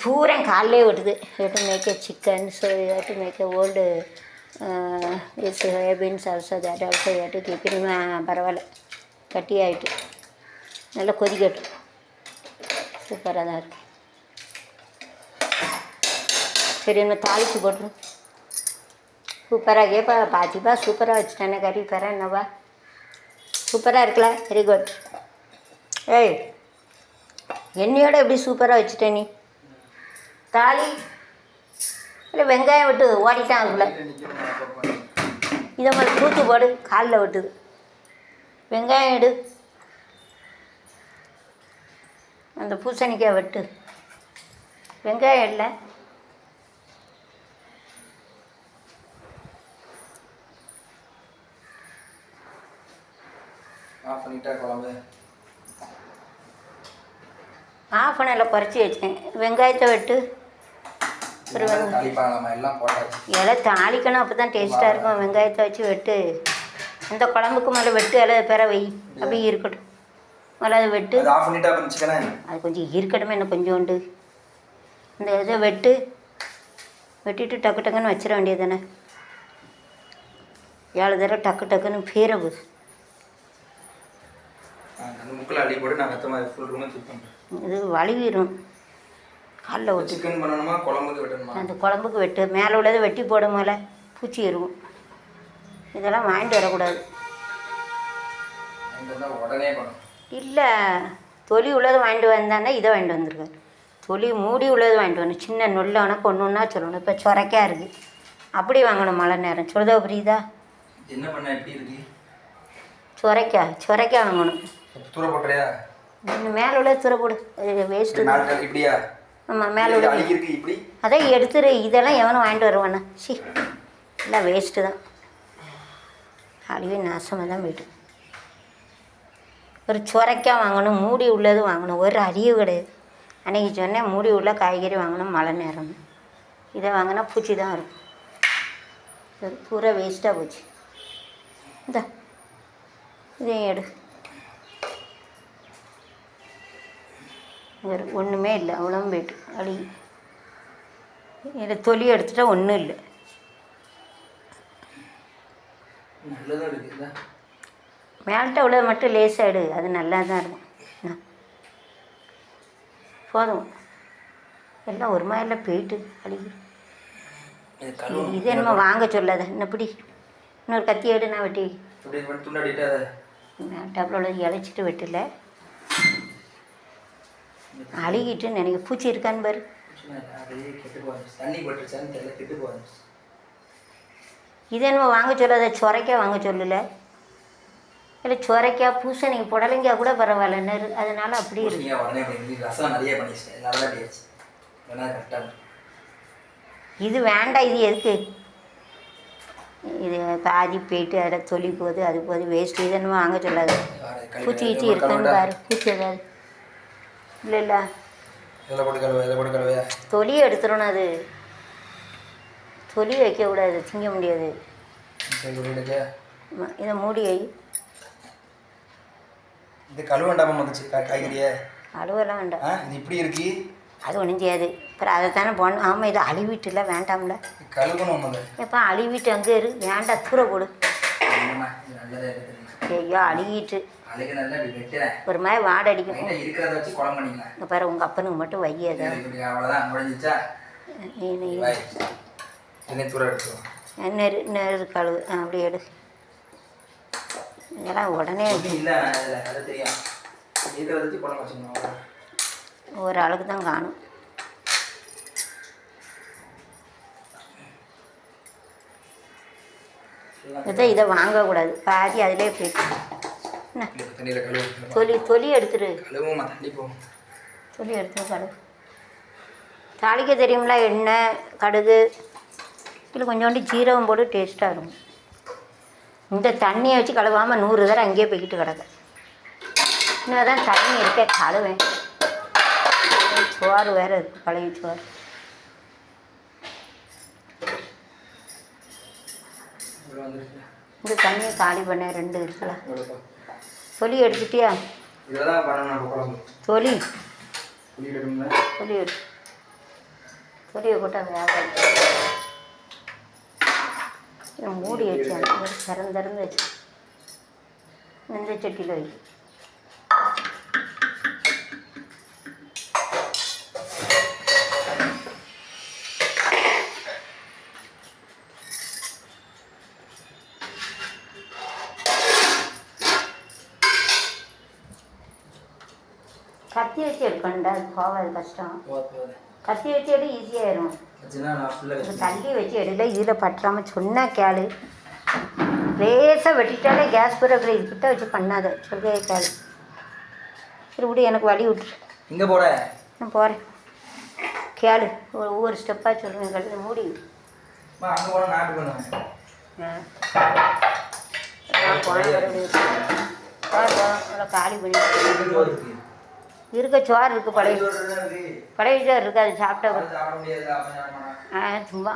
பூரா காலையிலே விடுது. You to make a chicken, so you have to make a old it's soybeans also, that also you have to keep it. பரவாயில்ல, கட்டி ஆகிட்டு நல்லா கொதிக்கட்டும். சூப்பராக தான் இருக்குது. சரி, நம்ம தாளித்து போட்டுரும். சூப்பராக கேப்பா பாத்திப்பா, சூப்பராக வச்சுட்டானே கறி தரேன் என்னவா, சூப்பராக இருக்குல்ல, வெரி குட். ஏய், என்னையோட எப்படி சூப்பராக வச்சுட்டேன் நீ. தாலி இல்லை வெங்காயம் விட்டு ஓடிட்டான் அதுக்குள்ள. இதை மாதிரி தூத்து போடு, காலில் விட்டுது. வெங்காயம் எடு, அந்த பூசணிக்காய் வெட்டு. வெங்காயம் இல்லை, ஆஃப் பண்ணல, குறைச்சி வச்சேன். வெங்காயத்தை வெட்டு. எல்லாம் தாளிக்கணும், அப்போ தான் டேஸ்ட்டாக இருக்கும். வெங்காயத்தை வச்சு வெட்டு. அந்த குழம்புக்கு மேலே வெட்டு, எல்லாம் பிற வை, அப்படியே இருக்கட்டும். முதல்ல அதை வெட்டு, அது கொஞ்சம் இருக்கட்டும். என்ன கொஞ்சோண்டு இந்த இதை வெட்டிட்டு டக்கு டக்குன்னு வச்சிட வேண்டியது தானே. 7 தடவை டக்கு டக்குன்னு பீரவு. இது வலிவிடும், காலில் விட்டு. அந்த குழம்புக்கு வெட்டு, மேலே உள்ளதை வெட்டி போடும், மேலே பூச்சி எறுவும். இதெல்லாம் வாங்கிட்டு வரக்கூடாது. இல்லை, தொலி உள்ளது வாங்கிட்டு வந்தானே, இதை வாங்கிட்டு வந்திருக்காரு. தொலி மூடி உள்ளது வாங்கிட்டு வரணும். சின்ன நொல்லை ஒன்று ஒன்றா சொல்லணும். இப்போ சொரைக்கா இருக்குது, அப்படி வாங்கணும் மழை நேரம். சொல்லுதா புரியுதா? என்ன பண்ண எப்படி இருக்கு? சொரைக்கா வாங்கணும். மேலே உள்ள தூர போடு, வேஸ்ட்டு. ஆமாம், மேலே உள்ள அதான் எடுத்துரு. இதெல்லாம் எவனும் வாங்கிட்டு வருவானே, சி எல்லாம் வேஸ்ட்டு தான். அழிவே நாசமாக தான் போய்ட்டு. ஒரு சொரைக்காய் வாங்கணும், மூடி உள்ளது வாங்கணும். ஒரு அறிவு கிடையாது. அன்றைக்கி சொன்னேன் மூடி உள்ள காய்கறி வாங்கணும் மழை நேரம். இதை வாங்கினா பூச்சி தான் இருக்கும். இது பூரா வேஸ்ட்டாக போச்சு. இந்த இதையும் எடு. ஒன்றுமே இல்லை, அவ்வளோவும் போய்ட்டு அழி. இதில் தொலி எடுத்துட்டா ஒன்றும் இல்லை. மேல்கிட்ட உள்ளது மட்டும் லேசாக எடு, அது நல்லா தான் இருக்கும். போதும், எல்லாம் ஒரு மாதிரிலாம் போயிட்டு அழிவு. இது என்னமோ வாங்க சொல்லாத. என்னப்படி இன்னொரு கத்தி எடு, நான் வெட்டி மேல்டாப்பில் உள்ளது இழைச்சிட்டு வெட்டல. அழுகிட்டு நினைக்க பூச்சி இருக்கான்னு பாரு. இது என்னமோ வாங்க சொல்லாத, சொரைக்காய் வாங்க சொல்லலை. இல்லை சொரைக்காய், பூசணிக்கு, புடலங்காய் கூட பரவாயில்ல நெரு, அதனால அப்படி இருக்கு. இது வேண்டாம், இது எதுக்கு? இது பாதி போயிட்டு அதை தொலி போகுது, அது போகுது, வேஸ்ட்டு. இது என்னமோ வாங்க சொல்லாது. பூச்சி கீச்சி இருக்குன்னு பாரு, பூச்சி ஏதாவது இல்லை. தொலி எடுத்துடணும், அது தொலி வைக்கக்கூடாது, திங்க முடியாது. இதை மூடி வை. இது கழுவ வேண்டாமா வந்துச்சு காய்கறியை? அழுவெல்லாம் வேண்டாம், இது இப்படி இருக்கு, அது ஒன்றும் செய்யாது. அப்புறம் அதை தானே போடணும். ஆமாம், இது அழிவிட்டுல வேண்டாம்ல. கழுவணும். எப்போ அழிவிட்டு அங்கே இரு, வேண்டாம் தூர போடு. ஐயோ அழுகிட்டு ஒரு மாதிரி வாடை அடிக்கும். இங்கே பாரு, உங்கள் அப்பனுக்கு மட்டும் வையதை நெரு கழுவு. அப்படி எடு. இதெல்லாம் உடனே ஒரு ஆளுக்கு தான் காணும். இதை வாங்கக்கூடாது, பாதி அதிலே போயிட்டு. தொலி எடுத்துரு, தொலி எடுத்து கழுவு. தாளிக்க தெரியும்ல, எண்ணெய் கடுகு, இல்லை கொஞ்சோண்டு ஜீரகம் போட்டு டேஸ்ட்டாக இருக்கும். இந்த தண்ணியை வச்சு கழுவாமல் 100 தடவை அங்கேயே போய்கிட்டு கிடக்க. இன்னும் தான் தண்ணி இருக்க கழுவேன். சோறு வேறு இருக்குது, பழைய சோறு. இந்த தண்ணியை காலி பண்ண 2 இருக்குல்ல. தொலி எடுத்துட்டியா? தொலி எடு. பொடியை போட்டால் வேகாது. மூடி வச்சு அந்த மாதிரி திறந்து வச்சு இந்த சட்டியில் வை. கத்தி வச்சு எடுக்கணுண்டா, அது போகாது, கஷ்டம். கத்தி வச்சு எடு, ஈஸியாகிடும். தள்ளி வச்சு எடுல, இதில் பற்றாமல் சொன்னால் கேளு. லேசாக வெட்டிட்டாலே கேஸ் பிறகு இதுக்கிட்ட வச்சு பண்ணாத, சொல்கிறே கேளு. சரி விடு, எனக்கு வழி விட்டுரு. இங்கே போட நான் போகிறேன், கேளு. ஒவ்வொரு ஸ்டெப்பாக சொல்லுவேன், கழுத மூடி. அங்கே போனால் நாட்டு பண்ணுவேன். காலி பண்ணி இருக்க சோறு இருக்குது, பழைய சோறு இருக்குது, அது சாப்பிட்டா சும்மா